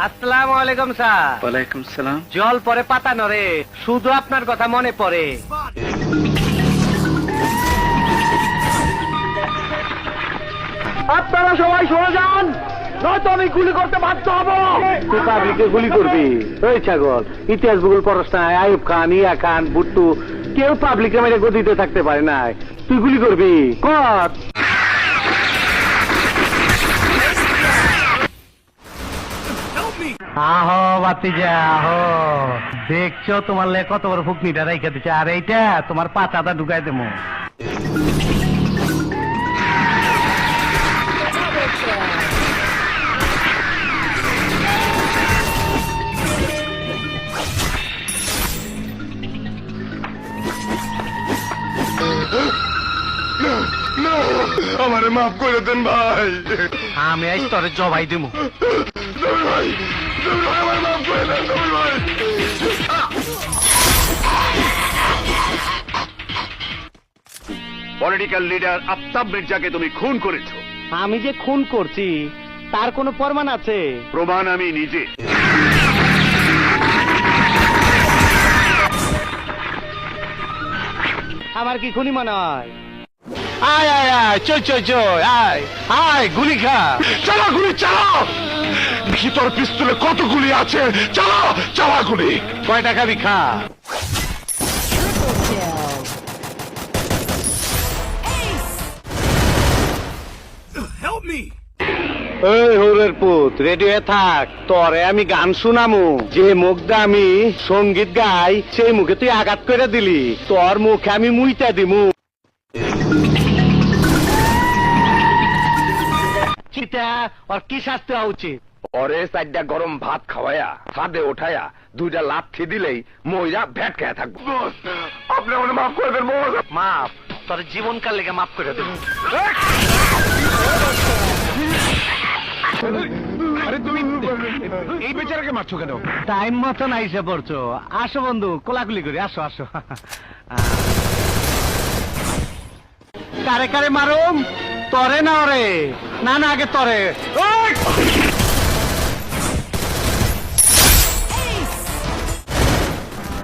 আসসালামু আলাইকুম স্যার। ওয়ালাইকুম সালাম। জল পরে পাতা নড়ে, শুধু আপনার কথা মনে পড়ে। আপনারা সবাই সরে যান, নয়তো আমি গুলি করতে বাধ্য হব। তুই পাবলিকে গুলি করবি? ওই ছাগল, ইতিহাস ভূগোল পড়াস না? আইয়ুব খান, ইয়া খান, ভুট্টু কেউ পাবলিকে মেরে গদিতে থাকতে পারে না। তুই গুলি করবি? কর। আহো বাতিজা আহো, দেখছো তোমার লে কত বড় ফুকনিটা রাইখা দিচ্ছে, আর এইটা তোমার পাতাটা ঢুকাই দেবো। আমারে মাফ করে দেন ভাই। আমি আজ তোরে জবাই দেবো। ভাই আমার মাফ করে দেন ভাই। পলিটিক্যাল লিডার আফতাব মির্জাকে তুমি খুন করেছো। আমি যে খুন করছি তার কোনো প্রমাণ আছে? প্রমাণ আমি নিজে। আমার কি খুনি মনে হয়? আয় আয় আয়, চল চল চল, আয় আয়, গুলি খা। চালা গুলি চালাও। ভিতর পিস্তলে কত গুলি আছে? চালাও চালা গুলি। কয়টা খাবি খা। এই হরের পুত, রেডিও থাক, তরে আমি গান শুনামু। যে মুখটা আমি সঙ্গীত গাই সেই মুখে তুই আঘাত করে দিলি, তোর মুখে আমি মুইতা দিমু। চিতা ওর কি শাস্তি হওয়া উচিত? পরে চারটা গরম ভাত খাওয়ায়া ছাদে ওঠায়া দুইটা লাথি দিলেই মহিলা ভ্যাট খেয়ে থাকবো। আপনি আমাকে মাফ করে দেন। মাপ তোর জীবনকাল লেগে মাফ করে দেব। আরে তুমি এই বেচারাকে মারছো কেন? টাইম মতন আইসে পড়ছো। আসো বন্ধু, কোলাকুলি করি, আসো আসো। কারে কারে মারুম? তরে না ওরে? না না, আগে তরে।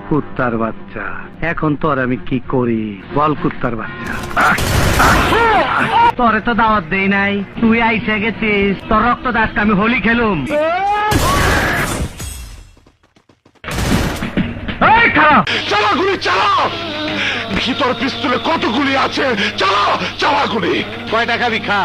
কুত্তার বাচ্চা, এখন তোর আমি কি করি বল? কুত্তার বাচ্চা, তোরে তো দাওয়াত দেই নাই, তুই আইসে গেছিস, তোর রক্ত দাসকে আমি হোলি খেলুম। এই খারাপ, চালা গুলি চালাও। ভিতর পিস্তলে কত গুলি আছে? চালাও চালা গুলি। কয়টা খাবি খা।